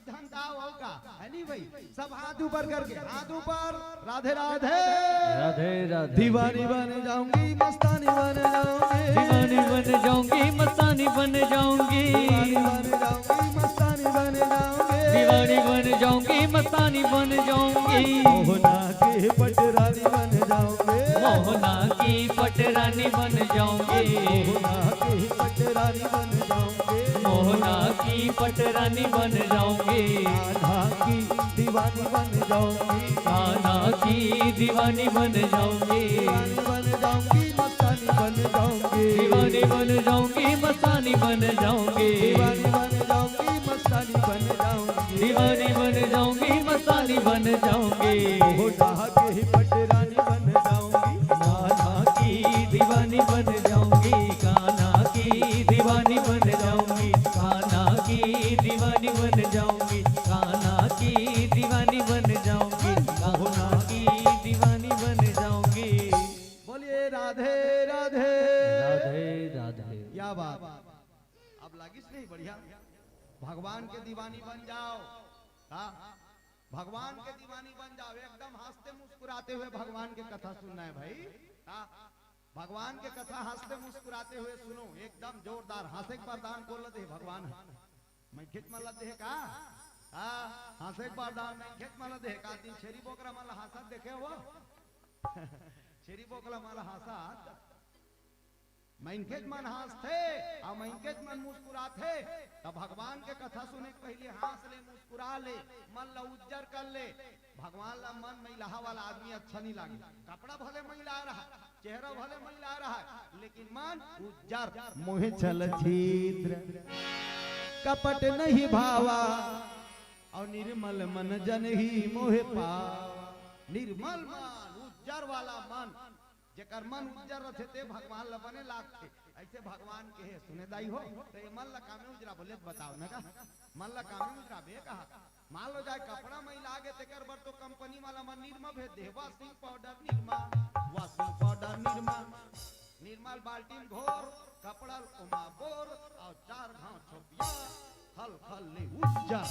धन दाव होगा है नहीं भाई। सब हाथ ऊपर करके, हाथ ऊपर, राधे राधे राधे राधे। दीवानी बन जाऊंगी मस्तानी बन जाऊंगी, दीवानी बन जाऊंगी मस्तानी बन जाऊंगी, दीवानी बन जाऊंगी मस्तानी बन जाऊंगी, दीवानी बन जाऊंगी मस्तानी बन जाऊंगी, मोहना की पटरानी बन जाऊंगी, मोहना की पटरानी बन जाऊंगी, कान्हा की दीवानी बन जाऊंगी, दीवानी बन जाऊंगी मस्तानी बन जाऊंगी, दीवानी बन जाऊंगी मस्तानी बन जाऊंगी, मोहना की पटरानी बन जाऊंगी, कान्हा की दीवानी बन जाऊंगी, कान्हा की दीवानी बन जाऊंगी, कान्हा की दीवानी बन जाऊंगी, मोहना की दीवानी बन जाऊंगी। बोलिए राधे राधे राधे राधे। क्या बात। अब लागिस नहीं बढ़िया। भगवान के दीवानी बन जाओ। हाँ, भगवान के दीवानी बन जाओ, एकदम हंसते मुस्कुराते हुए भगवान के कथा सुनना है भाई। हाँ, भगवान के कथा हंसते मुस्कुराते हुए सुनो, एकदम जोरदार। हंसे वरदान बोल दे भगवान, मैं खेत मला दे का। हाँ, हंसे वरदान मैं खेत मला दे का। दिन छेरी बोकरा मला हंसत देखे हो छेरी बोकरा मला हंसत, मैं इनके मन हंसते और मैं इनके मन मुस्कुराते। तब भगवान के कथा सुने के पहले हंस ले, मुस्कुरा ले, मन ला उज्जर कर ले। भगवान ला मन महिला वाला आदमी अच्छा नहीं लगे। कपड़ा भले महिला रहा, चेहरा भले महिला रहा, लेकिन मन उज्जर। मोहे चल छिद्र कपट नहीं भावा, और निर्मल मन जन ही मोहे पावा। निर्मल मन, उज्जर वाला मन, जेकर मन उज्जर रथे ते भगवान ला बने लागते। ऐसे भगवान के है सुने दाई हो तो ये मन ला कामे उजरा बोले बताओ ना का। मन ला कामे उजरा बे कहा। मान लो जाए कपड़ा में लागे तेकर बर तो कंपनी वाला मन निर्मा भेज दे। Washing powder Nirma, washing powder Nirma, निर्मल बाल्टी घोर, कपड़ा उमा बोर, और 4 घाव छोपिया खल खल ले उज्जर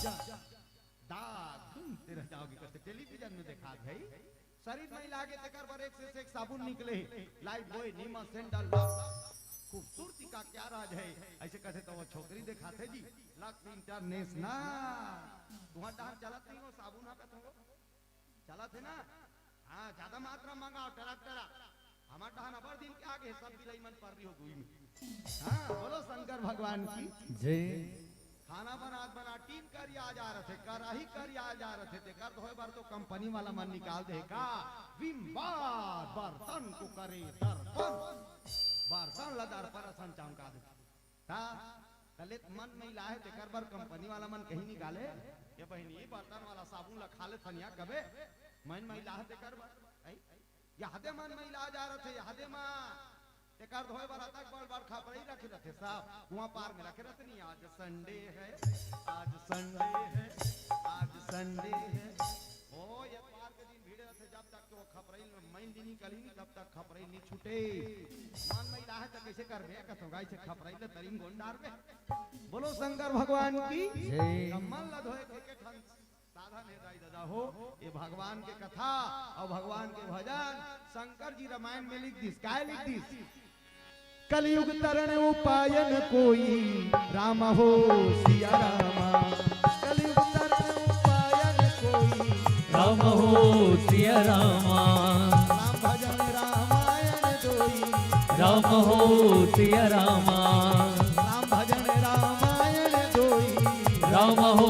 दाग घूमते रह जाओगे। करते टेलीविजन में देखा भाई। शरीर में लागे तेकर पर एक से एक साबुन निकले, लाइफ बॉय, नीमा, सैंडल। खूबसूरती का क्या राज है। ऐसे कहते तो वो छोकरी दिखाते जी लक्ष्मी इंटरनेशनल। तुम्हारा डांस चलत नहीं हो, साबुन पे तो चलत है ना। हाँ, ज्यादा मात्रा मंगाओ टरा हमारा डांस अबर दिन के आगे सब बिलाई मन पर रही हो गुई में। हाँ, बोलो शंकर भगवान की जय। खाना बना टीन कर आ जा रहे थे, कराही कर आ जा रहे थे। कर धोए बार तो कंपनी वाला मन निकाल दे का। विम बार बर्तन को करे दर्पण, बर्तन ला दर्पण चमका दे। कले मन में लाए ते कर बार कंपनी वाला मन कहीं निकाले। ये बहनी बर्तन वाला साबुन ला खा ले थनिया कबे मन में लाए ते कर बार यादे मन में ला जा रहे थे। यादे मां तेकर धोए बार तक बार खापड़ी रखे रखे साहब वहां पार में रखे रहते नहीं। आज संडे है, आज संडे है, आज संडे है। ओ ये पार के दिन भीड़ रहते जब तक वो खपड़ी महीन दिन निकली नहीं तब तक खपड़ी नहीं छूटे। मन में रहा है तो कैसे कर बे कथो गाय से खपड़ी ले तरीन गोंडार में। बोलो शंकर भगवान की जय। मन ला धोए के ठन साधन है दाई दादा हो। ये भगवान के कथा और भगवान के भजन शंकर जी रामायण में लिख दिस। काय लिख दिस? कलयुग तरण उपायन कोई, राम हो सिया रामा। कलयुग तरण उपायन कोई, राम हो सिया रामा। राम भजन रामायण दोई, राम हो सिया रामा। राम भजन रामायण दोई, राम हो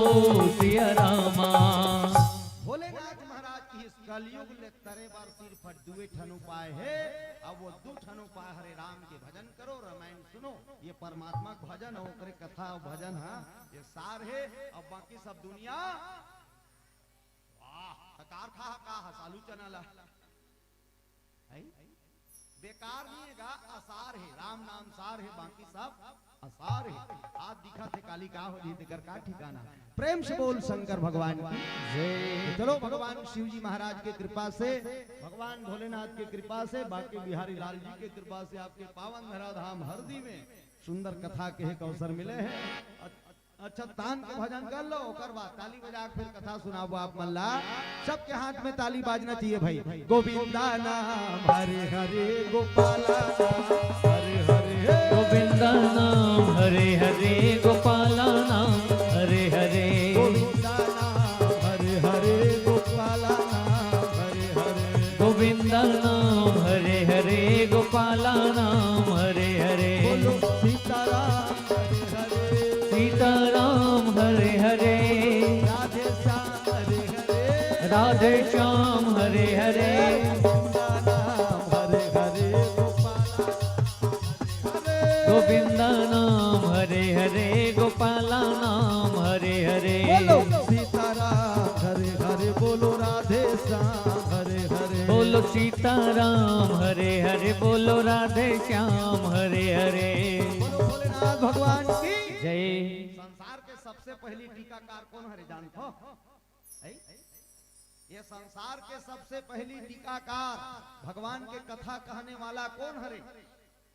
सिया रामा। भोलेनाथ महाराज की इस कलयुग ले तरे बार सिर्फ 2 ठन उपाय है। अब वो 2 ठन उपाय हरे राम के भजन करो, रामायण सुनो। ये परमात्मा का भजन है, ओकरे कथा और भजन है, ये सार है। अब बाकी सब दुनिया वाह हकार खा का सालू चना ला बेकार नहीं है गा, आसार है। राम नाम सार है, बाकी सब आसार है। आज दिखा थे काली का हो जी तेकर का ठिकाना। प्रेम से बोल शंकर भगवान की जय। चलो भगवान शिव जी महाराज के कृपा से, भगवान भोलेनाथ के कृपा से, बाकी बिहारी लाल जी के कृपा से आपके पावन धराधाम हरदी में सुंदर कथा के एक अवसर मिले हैं। अच्छा तान के भजन कर लो ओकर बाद ताली बजा के फिर कथा सुनाबो आप मल्ला। सबके हाथ में ताली बाजना चाहिए भाई। गोविंदा नाम हरे हरे गोपाला नाम हरे हरे गोविंदा नाम हरे हरे गोपाला नाम हरे हरे गोविंदा नाम हरे हरे गोपाला नाम हरे हरे गोविंदा नाम हरे हरे गोपाला नाम हरे हरे बोलो सीताराम हरे हरे सीताराम हरे हरे राधे श्याम हरे हरे राधे श्याम हरे हरे गोविंदा नाम हरे हरे गोविंदा नाम हरे हरे गोपाला नाम हरे हरे बोलो सीताराम हरे हरे बोलो राधे श्याम हरे हरे बोलो सीताराम हरे हरे बोलो राधे श्याम हरे हरे बोलो भोलेनाथ भगवान की जय। संसार के सबसे पहली टीकाकार कौन हरे जानते हो? ये संसार के सबसे पहली टीकाकार भगवान के कथा कहने वाला कौन हरे?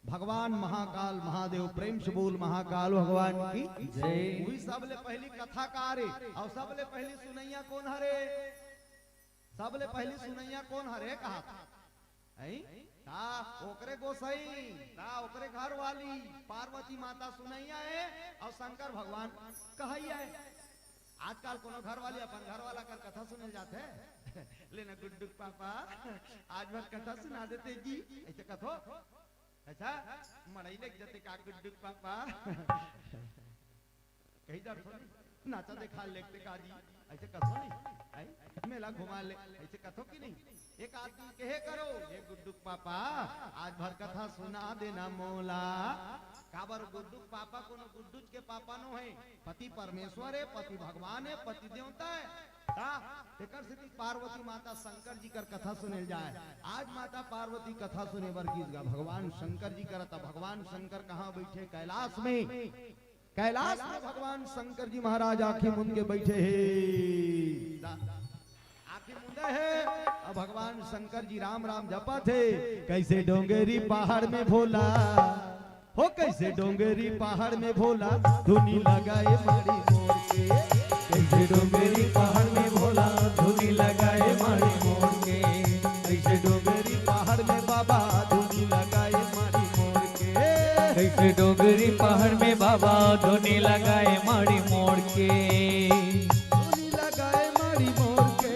भगवान महाकाल महादेव। प्रेम से बोल महाकाल भगवान की जय। वही सबले पहली कथाकार है और सबले पहली सुनैया कौन हरे? सबले पहली सुनैया कौन हरे कहा था? ता ओकरे गोसाई ता ओकरे घर वाली पार्वती माता सुनैया है और शंकर भगवान कहैया है। आजकल कोनो घर वाली अपन घर वाला कर कथा सुने जाते हैं लेना गुड्डू पापा आज भर कथा सुना देते जी ऐसे कथो अच्छा मड़ई लग जाते का गुड्डू पापा कहीं जा नाचा देखा लेते का जी ऐसे कथो नहीं मेला घुमा ले ऐसे कथो की नहीं। एक आदमी कहे करो ये गुड्डू पापा आज भर कथा सुना देना मोला। काबर गुड्डू पापा कोनो गुड्डू के पापा नो है पति परमेश्वर है पति भगवान है पति देवता है। एकर से पार्वती माता शंकर जी कर कथा सुने जाए। आज माता पार्वती कथा सुने बर गीत भगवान शंकर जी करता। भगवान शंकर कहाँ बैठे? कैलाश में। कैलाश में भगवान शंकर जी महाराज आंखें मूंद के बैठे हैं। आंखें मूंदे है अब भगवान शंकर जी राम राम जपा थे। कैसे डोंगेरी पहाड़ में भोला हो कैसे डोंगेरी पहाड़ में भोला धुनी लगाए मारी मोर के। कैसे डोंगेरी पहाड़ में भोला धुनी लगाए मारी मोर के। कैसे डोंगेरी पहाड़ में बाबा धुनी लगाए मारी मोर के। कैसे डोंगरी पहाड़ में बाबा धुनी लगाए माड़ी मोड़ के। धुनी लगाए मारी मोर के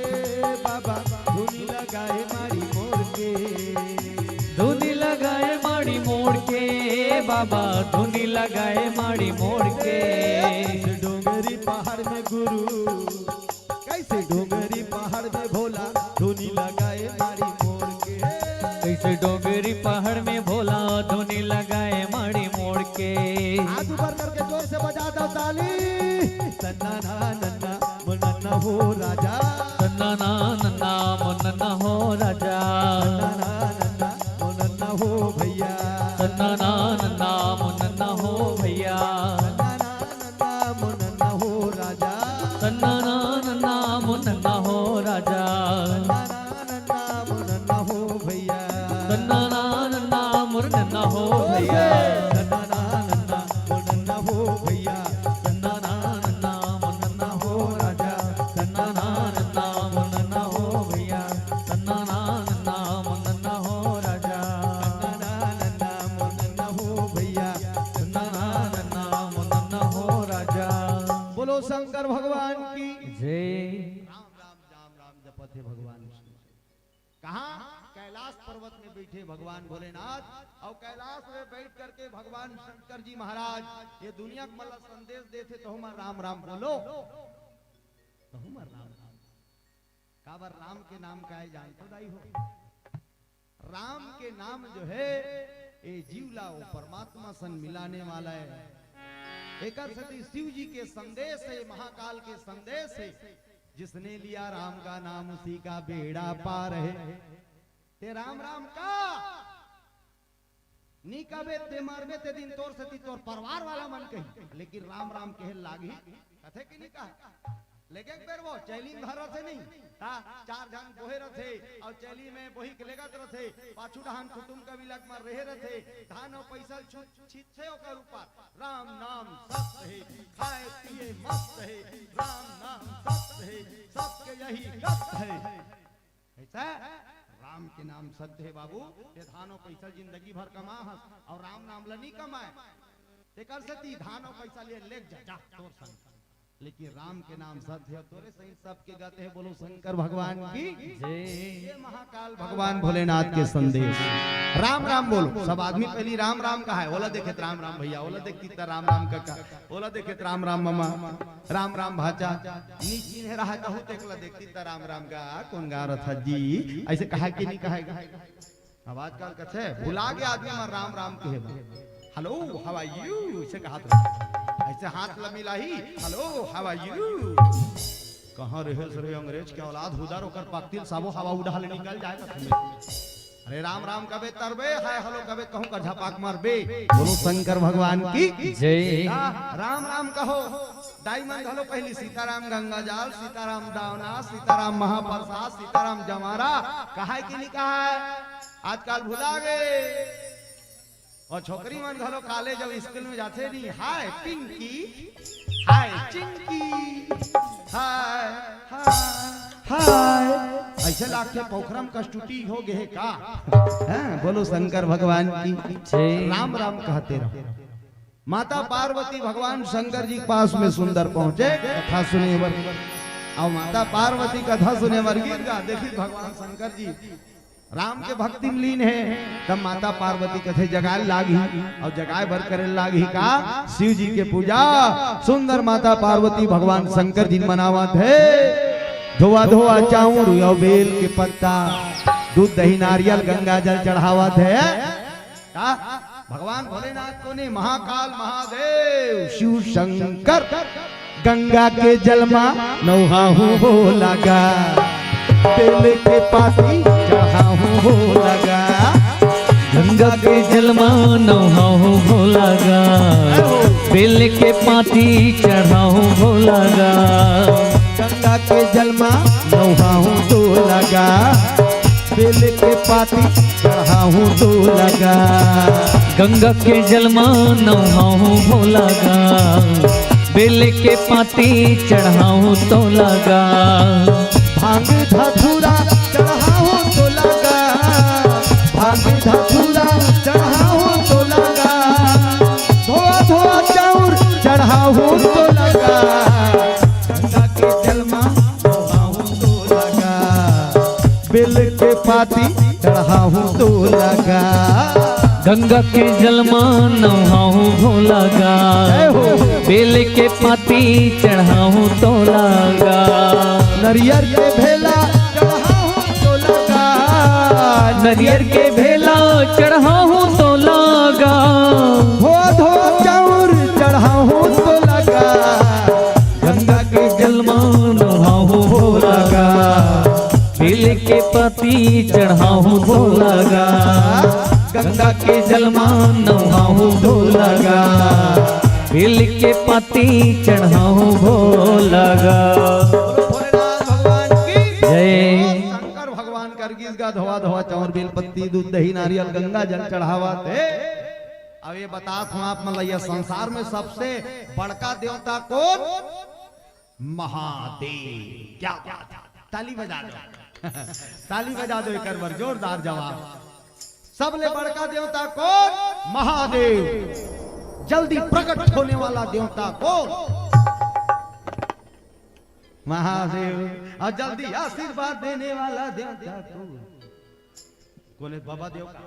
बाबा धुनी लगाए मारी मोर के। धुनी लगाए माड़ी मोड़ के बाबा धुनी लगाए माड़ी मोड़ के। कैसे डोंगरी पहाड़ में गुरु कैसे डोंगरी पहाड़ में भोला धुनी लगाए मारी मोर के। कैसे डोंगरी पहाड़ में भोला धुनी लगाए माड़ी मोड़ के। हाथ ऊपर करके जोर से बजा दो ताली। सन्ना ना नन्ना मुन्ना हो राजा सन्ना ना नन्ना मुन्ना हो राजा। सन्ना ना नन्ना मुन्ना हो भैया सन्ना ना नन्ना मुन्ना हो भैया। सन्ना ना नन्ना मुन्ना हो राजा सन्ना ना नन्ना मुन्ना हो राजा। सन्ना ना नन्ना मुन्ना हो भैया सन्ना ना नन्ना मुन्ना हो भैया। सन्ना ना नन्ना मुन्ना हो भैया सन्ना ना नन्ना मुन्ना हो राजा। सन्ना ना नन्ना मुन्ना हो भैया। सन्ना ना नन्ना मुन्ना हो राजा। सन्ना ना नन्ना मुन्ना हो भैया सन्ना ना नन्ना मुन्ना हो राजा। बोलो शंकर भगवान की जय। राम राम राम राम जपत है भगवान। कहाँ? कैलाश पर्वत में बैठे भगवान भोलेनाथ और कैलाश में बैठ करके भगवान शंकर जी महाराज ये दुनिया को मतलब संदेश देते तो हमार राम राम बोलो तो हमार राम राम। काबर राम के नाम का है जानते दाई हो। राम के नाम जो है ये जीवला वो परमात्मा सन मिलाने वाला है। एक शिव जी के संदेश है महाकाल के संदेश है। जिसने लिया राम का नाम उसी का बेड़ा पार है। ते राम राम का नी कबे ते मरबे ते दिन तोर सती तोर परिवार वाला मन कही लेकिन राम राम कहे लागी कथे की नहीं कहा लेके बेर वो चैली घर रथे नहीं चार जन बोहे रथे और चैली में बोही के लेगत रथे पाछू डहान कुटुंब का भी लग मार रहे रथे धान और पैसा छीत से ओकर ऊपर राम नाम सब रहे खाए पिए मस्त है, राम नाम सत्य है, सबके यही गत है। ऐसा राम के नाम सत्य है बाबू, ये धानो पैसा जिंदगी भर कमा हस और राम नाम ला नहीं कमाए, तेकर से ती धानो पैसा लिए लेक जा तोर संग, लेकिन राम के नाम सत्य है, तोरे सही सबके गाते हैं। बोलो शंकर भगवान की जय। ये महाकाल भगवान भोलेनाथ के संदेश। राम राम बोलो, सब आदमी पहली राम राम कहा है, ओला देखे राम राम भैया, ओला देखती राम राम काका, ओला देखे राम राम मामा, राम राम भाचा, नीची ने रहा कहू देखला देखती राम राम का कौन गा रहा था जी, ऐसे कहा कि नहीं कहेगा। अब आजकल कथे भुला गया आदमी में राम राम कहे, हेलो हाउ आर यू ऐसे कहा था, ऐसे हाथ लमिला ही हेलो हाउ आर यू। कहां रहे सरे अंग्रेज के औलाद हुदार होकर पाकतिल साबो हवा उड़ा ले निकल जाएगा तुम्हें। अरे राम राम कबे तरबे हाय हेलो कबे कहूं कर झपाक मारबे। बोलो शंकर भगवान की जय। राम राम कहो, डायमंड हलो पहली सीताराम गंगा जाल, सीताराम दावना, सीताराम महाप्रसाद, सीताराम जमारा, कहा है कि नहीं कहा है, आजकल भुला गए। और छोकरी मन घलो कॉलेज और स्कूल में जाते नहीं, हाय पिंकी, हाय चिंकी, हाय हाय हाय, ऐसे लाके पोखरम कष्टुटी हो गए का। हाँ, बोलो शंकर भगवान की राम राम कहते रहो। माता पार्वती भगवान शंकर जी के पास में सुंदर पहुंचे, कथा सुने वर, और माता पार्वती कथा सुने वर गीत गा, देखिए भगवान शंकर जी राम के भक्ति में लीन है। तब माता पार्वती कथे जगाए लागी और जगाए भर करे लागी का शिव जी के पूजा। सुंदर माता पार्वती भगवान शंकर जी मनावत है, धोआ धोआ चाउर और बेल के पत्ता, दूध दही नारियल गंगा जल चढ़ावत है। का भगवान भोलेनाथ को ने महाकाल महादेव शिव शंकर गंगा के जलमा नौहाहू हो लगा, बेल के पाती चढ़ाहू हो लगा, गंगा के जलमा नहाहू हो लगा, बेल के पाती चढ़ाहू हो लगा, गंगा के जलमा नौहाहू तो लगा, बेल के पाती चढ़ाहू तो लगा, गंगा के जलमा नहाहू हो लगा, बेल के पाती चढ़ाहू तो लगा, भांग धतूरा चढ़ाओ तो लगा, भांग धतूरा चढ़ाओ तो लगा, धोआ धोआ चाउर चढ़ाओ तो लगा, गंगा के जलमा नहाओ तो लगा, बेल के पाती चढ़ाओ तो लगा, गंगा के जलमा नहाहू हो लगा, बेल के पाती चढ़ाहू तो लगा, नरियर के भेला चढ़ाओ तो लगा, नरियर के भेला चढ़ाहू तो लगा, धोआ धोआ चाउर चढ़ाओ तो लगा, गंगा के जलमा नहाहू हो लगा, बेल के पाती चढ़ाहू हो लगा, गंगा के जलमा नहाहू हो लगा, बेल के पाती चढ़ाहू हो लगा। भगवान की जय। शंकर भगवान कर गीत गा, धोआ धोआ चाउर बेल पत्ती दूध दही नारियल गंगा जल चढ़ावा थे। अब ये बता हूं आप मतलब संसार में सबसे बड़का देवता कौन? महादेव। क्या बात है, ताली बजा दो ताली बजा दो एक बार जोरदार जवाब। सबले बड़का देवता कौन? महादेव। जल्दी प्रकट होने वाला देवता कौन? महादेव। और जल्दी आशीर्वाद देने वाला देवता कौन है? बाबा देव का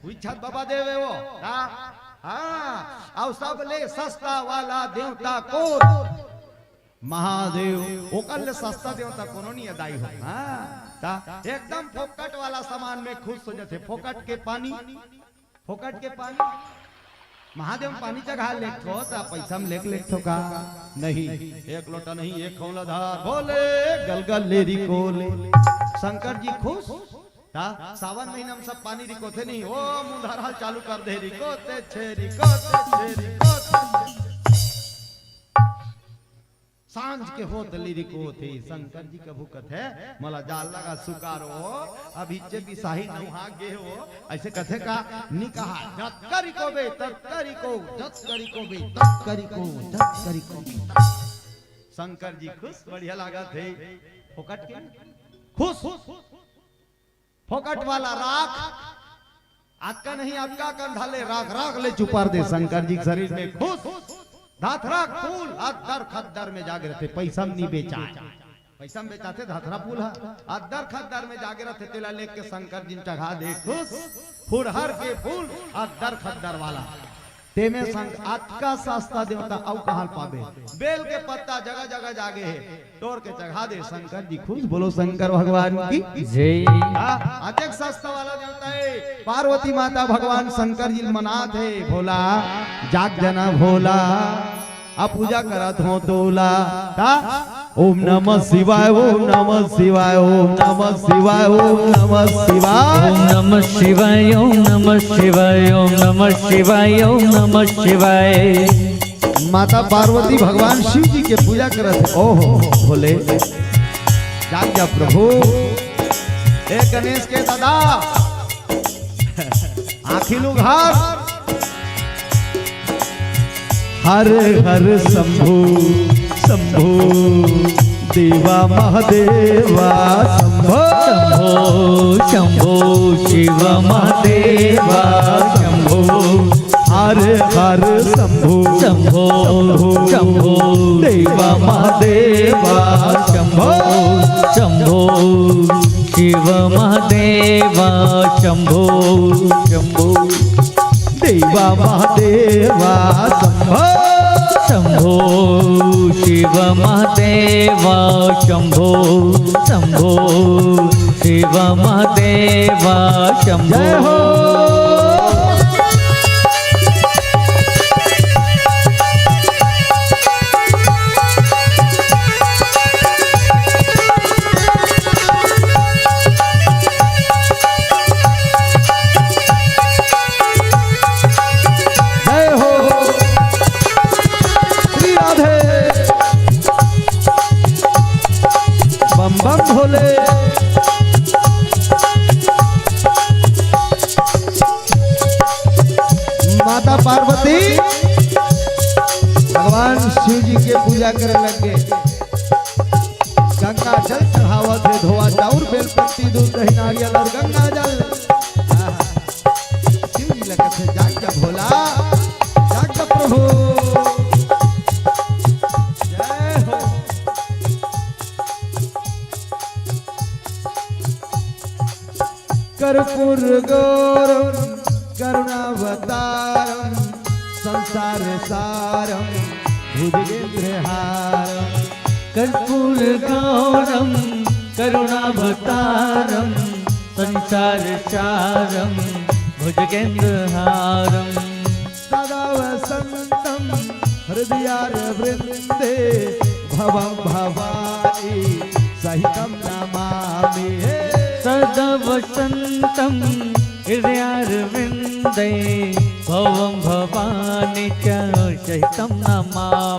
विच्छत बाबा देव है वो। हाँ, और सबले सस्ता वाला देवता कौन? महादेव। ओकर सस्ता देवता कोनो नहीं अदाई हो। हाँ, एकदम फोकट वाला सामान में खुश हो जाते। फोकट के पानी, फोकट के पानी। महादेव पानी चढ़ा लेखो तो पैसा में लेख का नहीं। एक लोटा नहीं, एक खौला धार बोले गलगल ले रिकोले। शंकर जी खुश। सावन महीना में सब पानी रिकोते नहीं। ओ मुंधारा चालू कर दे रिकोते छे रिकोते छे रिकोते। सांझ के होत लिरिको थे शंकर जी का भूकत है मला जाल लगा सुकारो अभी जे भी साही नहा गे हो ऐसे कथे का नी कहा जत करी को बे तत करी को जत करी को बे तत करी को जत करी को। शंकर जी खुश बढ़िया लगा थे फोकट के खुश फोकट वाला राख आपका नहीं आपका कंधा ले राख राख ले चुपार दे शंकर जी शरीर में खुश धाथरा फूल अदर खद्दर में जागे रहते पैसा नहीं बेचा पैसा में बेचाते धाथरा फूल अदर खद्दर में जागे रहते तेला लेके शंकर जी चढ़ा दे खुश फुरहर के फूल अदर खद्दर वाला ते में संग का सस्ता देवता औ कहां पावे बेल के पत्ता जगह जगह जागे है तोड़ के चढ़ा दे शंकर जी खुश बोलो शंकर भगवान की जय। अत्यक सस्ता वाला देवता है पार्वती माता भगवान शंकर जी मनात है भोला जाग जना भोला आ पूजा करत हो तोला ओम नमः शिवाय ओम नमः शिवाय ओम नमः शिवाय ओम नमः शिवाय ओम नमः शिवाय ओम नमः शिवाय ओम नमः शिवाय ओम नमः शिवाय। माता पार्वती भगवान शिव जी के पूजा करत ओहो भोले जाग जा प्रभु ए गणेश के दादा आखिलू घर हर हर शंभु शंभु देवा महादेवा शंभो शंभो शंभो शिव महादेवा शंभो हर हर शंभु शंभो शंभो देवा महादेवा शंभो शंभो शिव महादेवा शंभो शंभो देवा महादेवा शंभो शंभो शिव महादेवा शंभो शंभो शिव महादेवा शंभो। जय हो बम बम भोले माता पार्वती भगवान शिव जी के पूजा करे लगे गंगा जल चढ़ावत है धोआ चाउर बेलपत्ती दूध दही नारियल और गंगा जल शिव जी लगे थे जाग जा भोला जाग जा प्रभु जय हो। कर्पूर गौरम करुणावतारम संसार सारम भुजगेन्द्रहारम कर्पूर गौरम करुणावतारम संसार सारम भुजगेन्द्रहारम सदा वसंतम हृदयारविंदे भवं भवानी सहितं नमामि सदा वसंतं हृदयारविंदे भवं भवानी च सहितं नमामि।